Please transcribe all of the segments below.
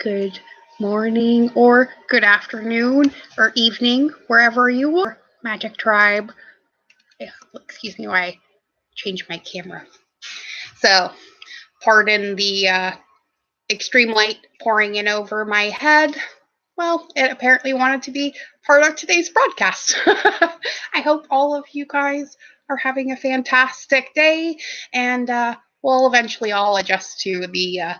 good morning, or good afternoon, or evening, wherever you are. Magic Tribe. Excuse me while I change my camera. So, pardon the extreme light pouring in over my head. Well, it apparently wanted to be part of today's broadcast. I hope all of you guys are having a fantastic day, and we'll eventually all adjust to the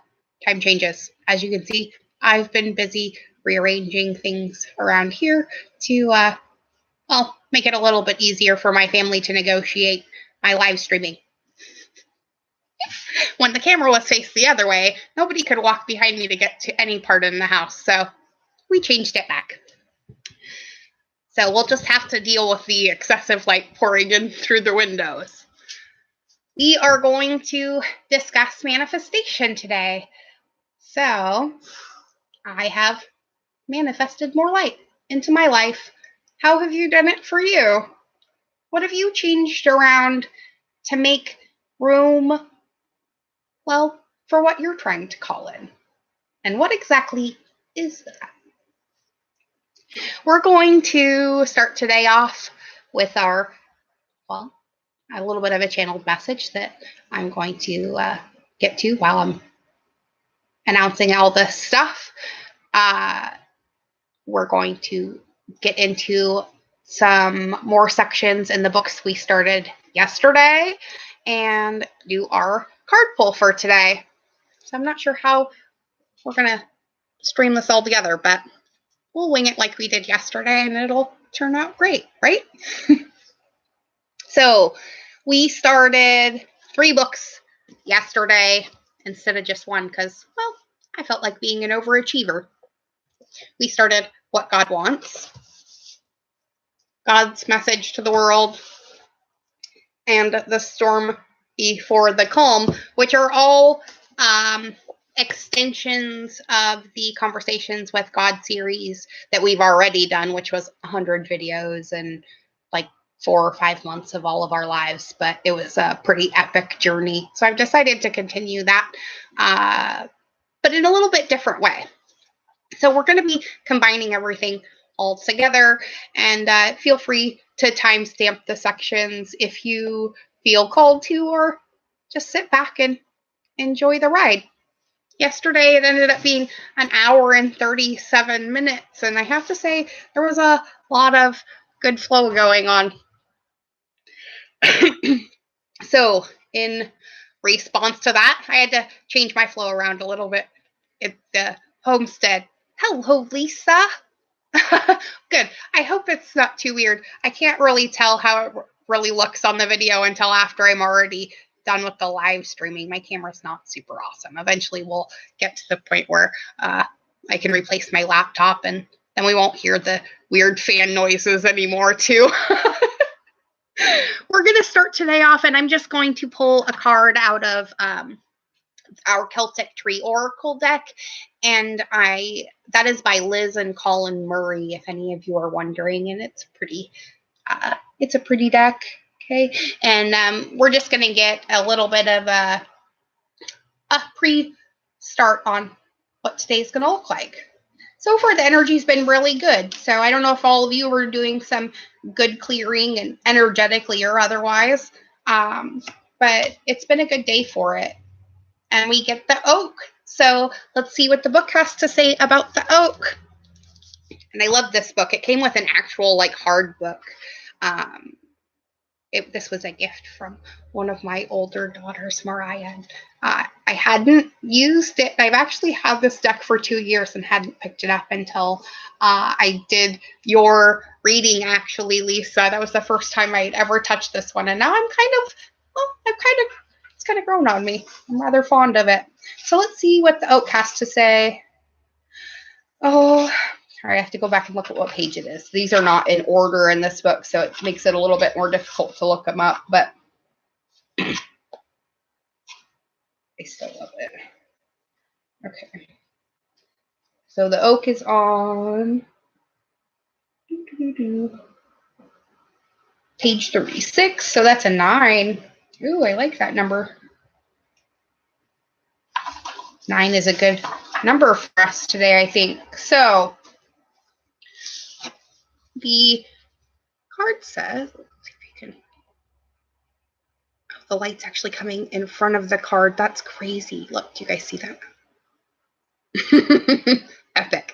time changes. As you can see, I've been busy rearranging things around here to, make it a little bit easier for my family to negotiate my live streaming. When the camera was faced the other way, nobody could walk behind me to get to any part in the house, so we changed it back. So we'll just have to deal with the excessive light pouring in through the windows. We are going to discuss manifestation today. So I have manifested more light into my life. How have you done it for you? What have you changed around to make room, well, for what you're trying to call in? And what exactly is that? We're going to start today off with a little bit of a channeled message that I'm going to get to while I'm announcing all this stuff. We're going to get into some more sections in the books we started yesterday and do our card pull for today. So I'm not sure how we're going to stream this all together, but we'll wing it like we did yesterday and it'll turn out great, right? So we started 3 books yesterday instead of just one because, well, I felt like being an overachiever. We started What God Wants, God's Message to the World, and The Storm Before the Calm, which are all extensions of the Conversations with God series that we've already done, which was 100 videos and like 4 or 5 months of all of our lives, but it was a pretty epic journey. So I've decided to continue that, but in a little bit different way. So we're going to be combining everything all together, and feel free to timestamp the sections if you feel called to, or just sit back and enjoy the ride. Yesterday, it ended up being an hour and 37 minutes, and I have to say there was a lot of good flow going on. So in response to that, I had to change my flow around a little bit at the homestead. Hello, Lisa. Good. I hope it's not too weird. I can't really tell how it really looks on the video until after I'm already done with the live streaming. My camera's not super awesome. Eventually we'll get to the point where I can replace my laptop, and then we won't hear the weird fan noises anymore too. We're going to start today off, and I'm just going to pull a card out of our Celtic Tree Oracle deck, and that is by Liz and Colin Murray, if any of you are wondering, and it's a pretty deck, okay? And we're just going to get a little bit of a pre-start on what today's going to look like. So far, the energy's been really good. So I don't know if all of you are doing some good clearing and energetically or otherwise, but it's been a good day for it. And we get the oak. So let's see what the book has to say about the oak. And I love this book. It came with an actual hard book. This was a gift from one of my older daughters, Mariah. I hadn't used it. I've actually had this deck for 2 years and hadn't picked it up until I did your reading, actually, Lisa. That was the first time I'd ever touched this one. And now it's kind of grown on me. I'm rather fond of it. So let's see what the oak has to say. Oh, sorry, I have to go back and look at what page it is. These are not in order in this book, so it makes it a little bit more difficult to look them up, but I still love it. Okay. So the oak is on page 36, so that's a 9. Ooh, I like that number. 9 is a good number for us today, I think. So the card says, let's see if you can, the light's actually coming in front of the card. That's crazy. Look, do you guys see that? Epic.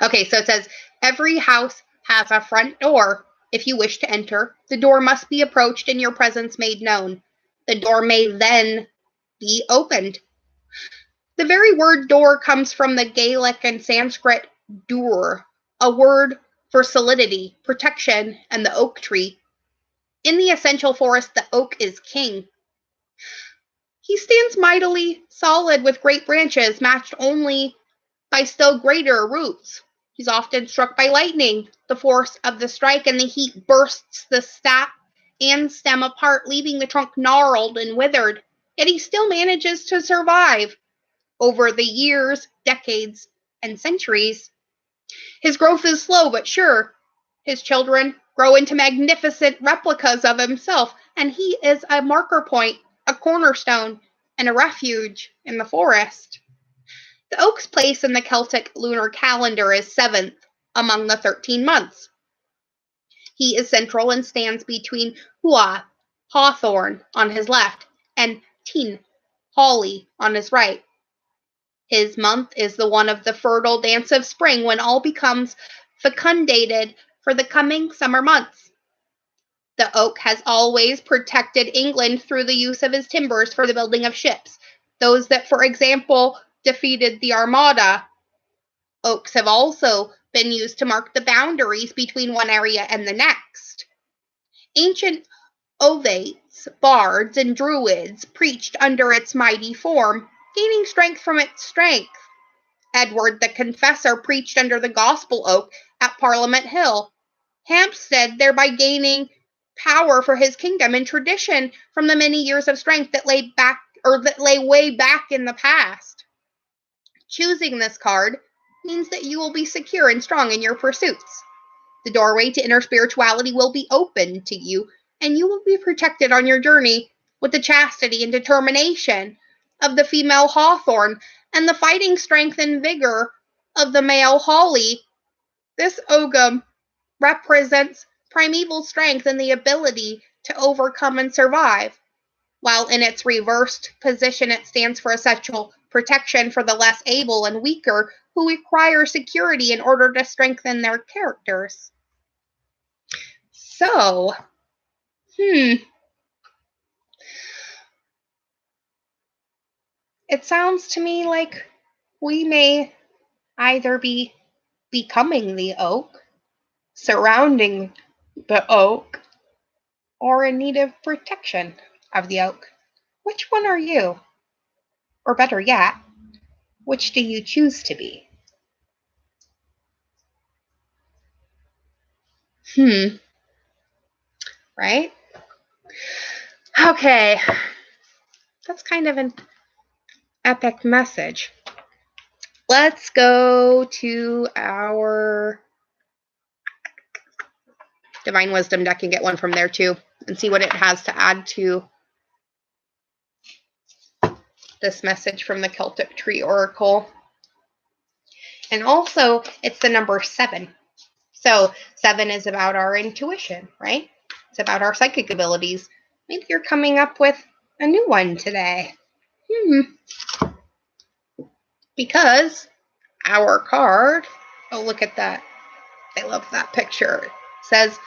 Okay, so it says, every house has a front door. If you wish to enter, the door must be approached and your presence made known. The door may then be opened. The very word door comes from the Gaelic and Sanskrit dur, a word for solidity, protection, and the oak tree. In the essential forest, the oak is king. He stands mightily solid with great branches, matched only by still greater roots. He's often struck by lightning. The force of the strike and the heat bursts the sap and stem apart, leaving the trunk gnarled and withered. Yet he still manages to survive over the years, decades, and centuries. His growth is slow but sure. His children grow into magnificent replicas of himself, and he is a marker point, a cornerstone, and a refuge in the forest. The oak's place in the Celtic lunar calendar is 7th among the 13 months. He is central and stands between hua, hawthorn, on his left, and tin, holly, on his right. His month is the one of the fertile dance of spring, when all becomes fecundated for the coming summer months. The oak has always protected England through the use of his timbers for the building of ships. Those that, for example, defeated the Armada. Oaks have also been used to mark the boundaries between one area and the next. Ancient ovates, bards, and druids preached under its mighty form, gaining strength from its strength. Edward the Confessor preached under the gospel oak at Parliament Hill, Hampstead thereby gaining power for his kingdom and tradition from the many years of strength that lay way back in the past. Choosing this card means that you will be secure and strong in your pursuits. The doorway to inner spirituality will be open to you, and you will be protected on your journey with the chastity and determination of the female hawthorn and the fighting strength and vigor of the male holly. This ogum represents primeval strength and the ability to overcome and survive, while in its reversed position it stands for essential protection for the less able and weaker who require security in order to strengthen their characters. So, it sounds to me like we may either be becoming the oak, surrounding the oak, or in need of protection of the oak. Which one are you? Or better yet, which do you choose to be? Right? Okay. That's kind of an epic message. Let's go to our Divine Wisdom deck and get one from there too, and see what it has to add to this message from the Celtic Tree Oracle. And also, it's the number 7. So 7 is about our intuition, right? It's about our psychic abilities. Maybe you're coming up with a new one today. Because our card, oh, look at that. I love that picture. It says,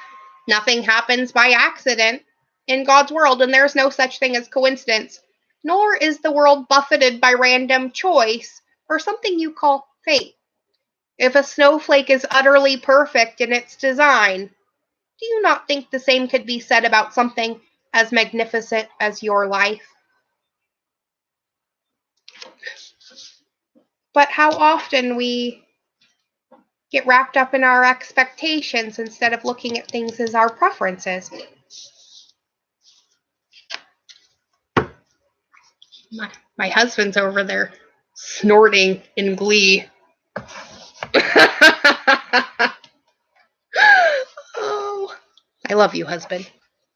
nothing happens by accident in God's world, and there's no such thing as coincidence, nor is the world buffeted by random choice or something you call fate. If a snowflake is utterly perfect in its design, do you not think the same could be said about something as magnificent as your life? But how often we get wrapped up in our expectations instead of looking at things as our preferences. My husband's over there snorting in glee. Oh, I love you, husband.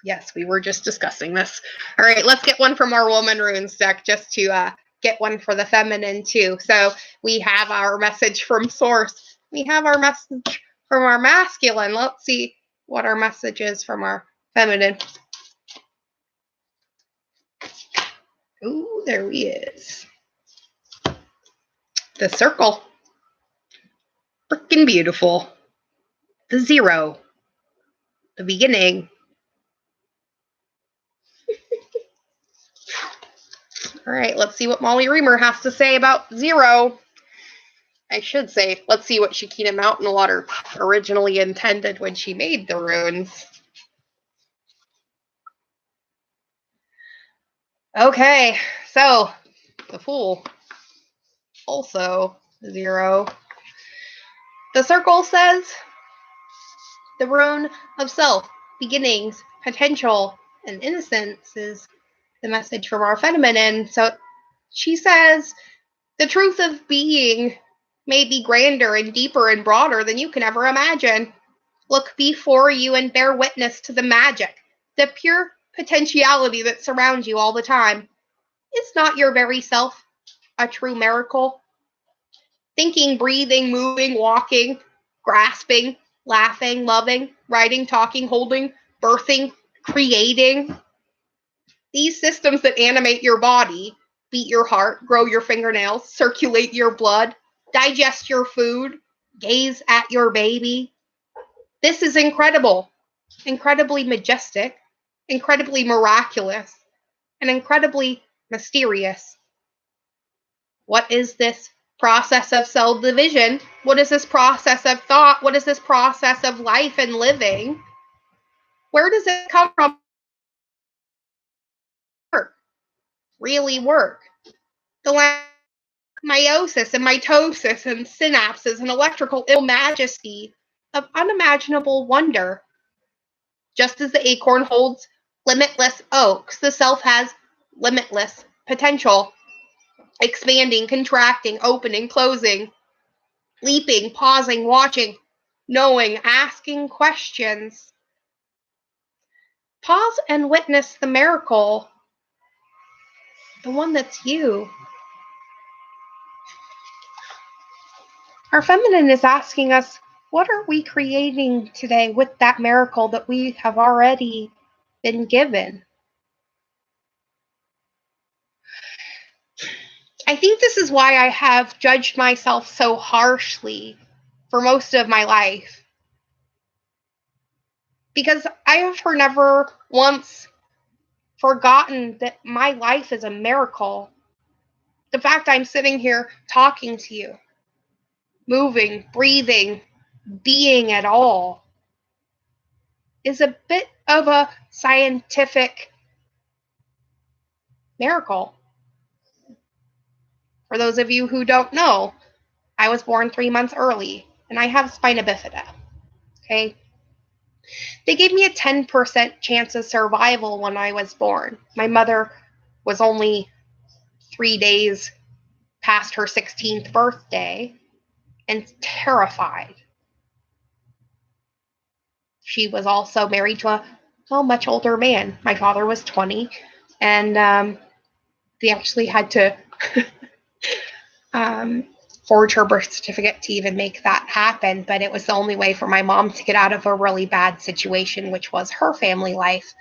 Yes, we were just discussing this. All right, let's get one from our Woman Runes deck just to get one for the feminine too. So we have our message from source. We have our message from our masculine. Let's see what our message is from our feminine. Ooh, there he is. The circle. Freaking beautiful. The 0. The beginning. All right, let's see what Molly Reamer has to say about 0. I should say, let's see what Shakina Mountain Water originally intended when she made the runes. Okay, so the Fool, also 0. The circle says the rune of self, beginnings, potential, and innocence is the message from our feminine. So she says the truth of being may be grander and deeper and broader than you can ever imagine. Look before you and bear witness to the magic, the pure potentiality that surrounds you all the time. Is not your very self a true miracle? Thinking, breathing, moving, walking, grasping, laughing, loving, writing, talking, holding, birthing, creating. These systems that animate your body, beat your heart, grow your fingernails, circulate your blood, digest your food, gaze at your baby. This is incredible, incredibly majestic, incredibly miraculous, and incredibly mysterious. What is this process of cell division? What is this process of thought? What is this process of life and living? Where does it come from? Work, really work. The meiosis and mitosis and synapses and electrical majesty of unimaginable wonder. Just as the acorn holds limitless oaks, the self has limitless potential, expanding, contracting, opening, closing, leaping, pausing, watching, knowing, asking questions. Pause and witness the miracle, the one that's you. Our feminine is asking us, what are we creating today with that miracle that we have already been given? I think this is why I have judged myself so harshly for most of my life. Because I have never once forgotten that my life is a miracle. The fact I'm sitting here talking to you, moving, breathing, being at all, is a bit of a scientific miracle. For those of you who don't know, I was born 3 months early, and I have spina bifida. Okay? They gave me a 10% chance of survival when I was born. My mother was only 3 days past her 16th birthday and terrified. She was also married to a much older man. My father was 20, and they actually had to forge her birth certificate to even make that happen, but it was the only way for my mom to get out of a really bad situation, which was her family life.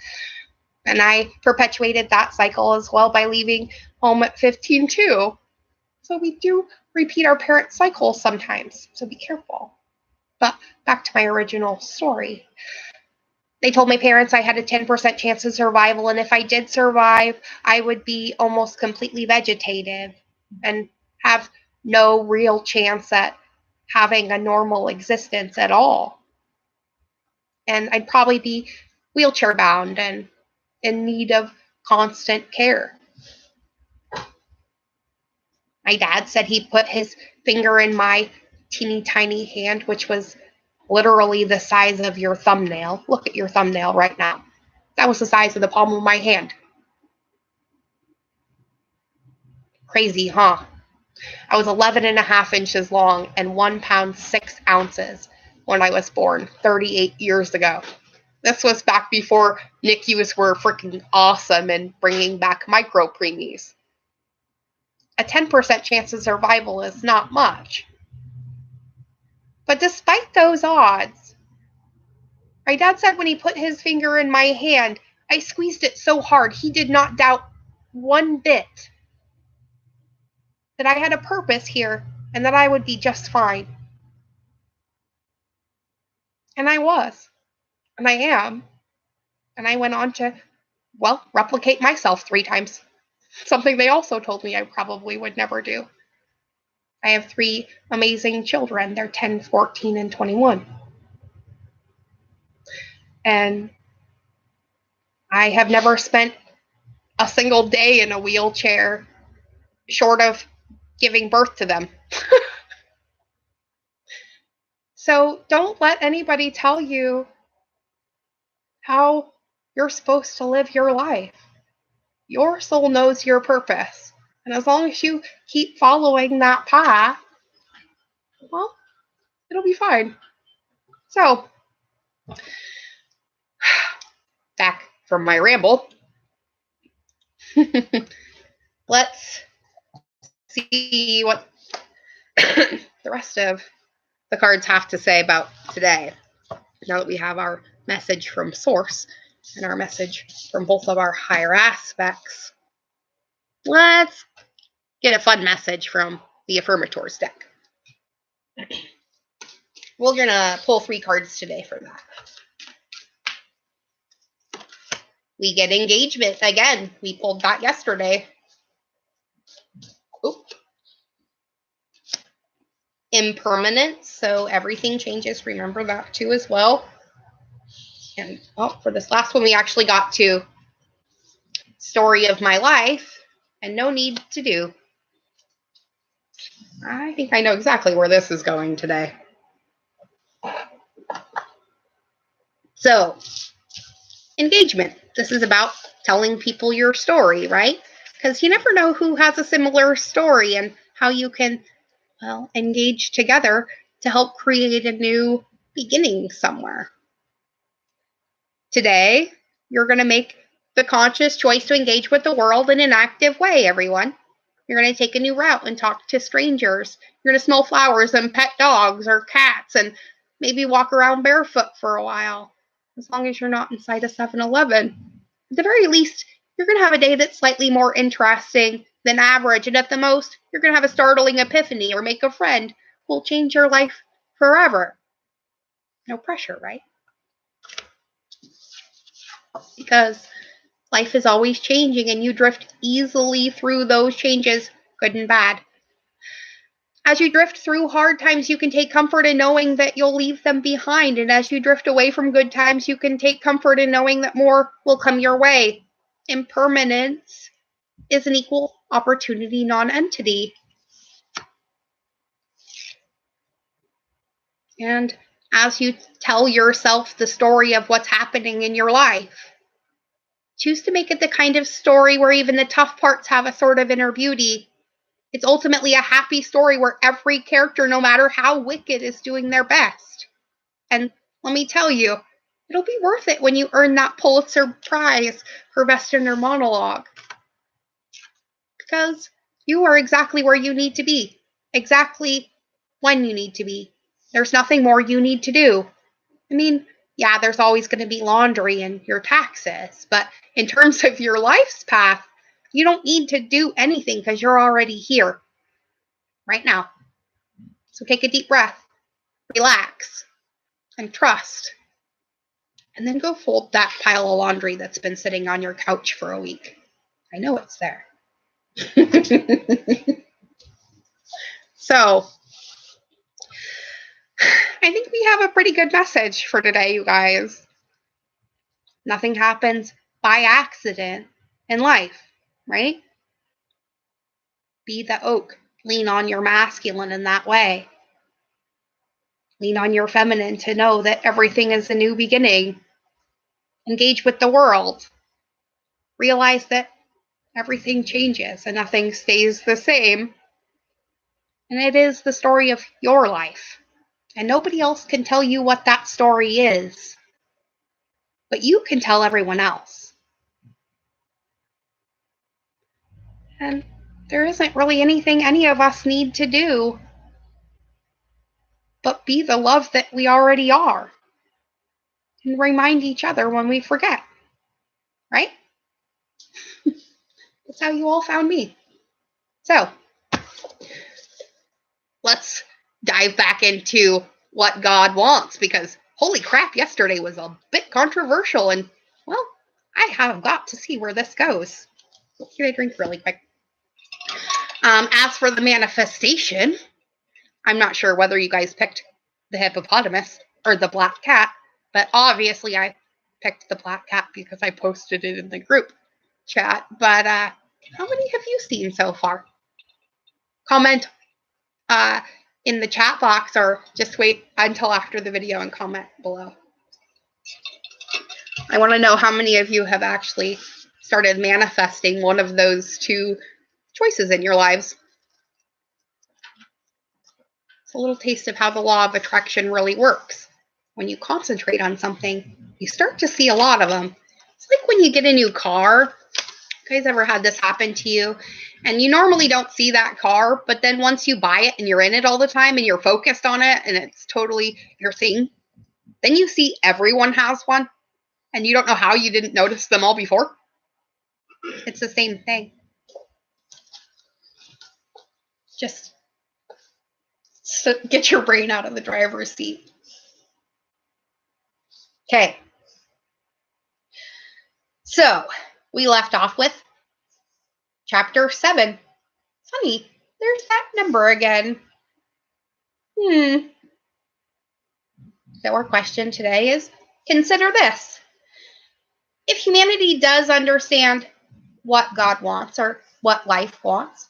And I perpetuated that cycle as well by leaving home at 15 too. So we do repeat our parent cycles sometimes, so be careful. But back to my original story. They told my parents I had a 10% chance of survival, and if I did survive, I would be almost completely vegetative and have no real chance at having a normal existence at all. And I'd probably be wheelchair bound and in need of constant care. My dad said he put his finger in my teeny tiny hand, which was literally the size of your thumbnail. Look at your thumbnail right now. That was the size of the palm of my hand. Crazy, huh? I was 11.5 inches long and 1 pound 6 ounces when I was born 38 years ago. This was back before NICUs were freaking awesome and bringing back micro preemies. a 10% chance of survival is not much. But despite those odds, my dad said when he put his finger in my hand, I squeezed it so hard he did not doubt one bit that I had a purpose here and that I would be just fine. And I was. And I am. And I went on to, well, replicate myself 3 times. Something they also told me I probably would never do. I have 3 amazing children. They're 10, 14, and 21. And I have never spent a single day in a wheelchair short of giving birth to them. So don't let anybody tell you how you're supposed to live your life. Your soul knows your purpose. And as long as you keep following that path, well, it'll be fine. So, back from my ramble. Let's see what the rest of the cards have to say about today. Now that we have our message from Source and our message from both of our higher aspects, let's get a fun message from the Affirmators deck. We're going to pull 3 cards today for that. We get engagement again. We pulled that yesterday. Oop. Impermanence, so everything changes. Remember that too as well. And for this last one, we actually got to story of my life and no need to do. I think I know exactly where this is going today. So, engagement. This is about telling people your story, right? Because you never know who has a similar story and how you can, well, engage together to help create a new beginning somewhere. Today, you're going to make the conscious choice to engage with the world in an active way, everyone. You're going to take a new route and talk to strangers. You're going to smell flowers and pet dogs or cats and maybe walk around barefoot for a while, as long as you're not inside a 7-Eleven. At the very least, you're going to have a day that's slightly more interesting than average, and at the most, you're going to have a startling epiphany or make a friend who will change your life forever. No pressure, right? Because life is always changing and you drift easily through those changes, good and bad. As you drift through hard times, you can take comfort in knowing that you'll leave them behind. And as you drift away from good times, you can take comfort in knowing that more will come your way. Impermanence is an equal opportunity non-entity. And as you tell yourself the story of what's happening in your life, choose to make it the kind of story where even the tough parts have a sort of inner beauty. It's ultimately a happy story where every character, no matter how wicked, is doing their best. And let me tell you, it'll be worth it when you earn that Pulitzer Prize for Best Inner Monologue. Because you are exactly where you need to be, exactly when you need to be. There's nothing more you need to do. I mean, yeah, there's always going to be laundry and your taxes, but in terms of your life's path, you don't need to do anything because you're already here right now. So take a deep breath, relax, and trust. And then go fold that pile of laundry that's been sitting on your couch for a week. I know it's there. So, I think we have a pretty good message for today, you guys. Nothing happens by accident in life, right? Be the oak. Lean on your masculine in that way. Lean on your feminine to know that everything is a new beginning. Engage with the world. Realize that everything changes and nothing stays the same. And it is the story of your life. And nobody else can tell you what that story is. But you can tell everyone else. And there isn't really anything any of us need to do but be the love that we already are and remind each other when we forget, right? That's how you all found me. So let's dive back into what God wants, because holy crap, yesterday was a bit controversial, and well, I have got to see where this goes. Let's get a drink really quick. As for the manifestation, I'm not sure whether you guys picked the hippopotamus or the black cat, but obviously I picked the black cat because I posted it in the group chat. But how many have you seen so far? Comment in the chat box, or just wait until after the video and comment below. I want to know how many of you have actually started manifesting one of those two choices in your lives. It's a little taste of how the law of attraction really works. When you concentrate on something, you start to see a lot of them. It's like when you get a new car. You guys ever had this happen to you? And you normally don't see that car, but then once you buy it and you're in it all the time and you're focused on it and it's totally your thing, then you see everyone has one and you don't know how you didn't notice them all before. It's the same thing. Just get your brain out of the driver's seat. Okay. So we left off with chapter 7. Funny, there's that number again. So our question today is, consider this. If humanity does understand what God wants or what life wants,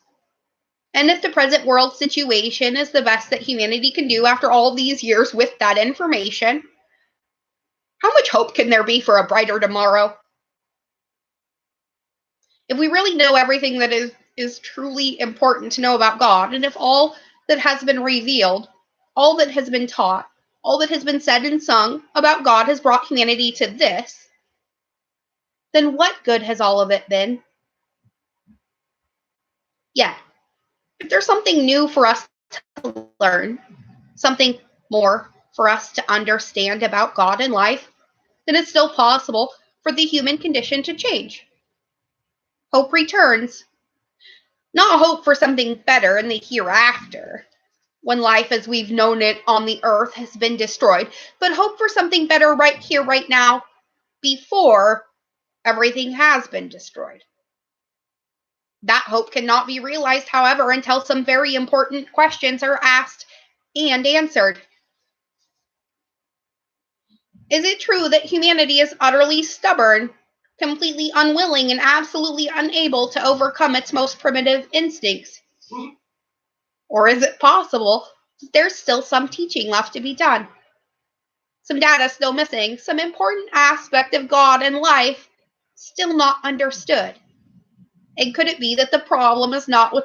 and if the present world situation is the best that humanity can do after all these years with that information, how much hope can there be for a brighter tomorrow? If we really know everything that is truly important to know about God, and if all that has been revealed, all that has been taught, all that has been said and sung about God has brought humanity to this, then what good has all of it been? Yeah, if there's something new for us to learn, something more for us to understand about God and life, then it's still possible for the human condition to change. Hope returns. Not hope for something better in the hereafter, when life as we've known it on the earth has been destroyed, but hope for something better right here, right now, before everything has been destroyed. That hope cannot be realized, however, until some very important questions are asked and answered. Is it true that humanity is utterly stubborn, completely unwilling, and absolutely unable to overcome its most primitive instincts? Or is it possible that there's still some teaching left to be done? Some data still missing, some important aspect of God and life still not understood? And could it be that the problem is not with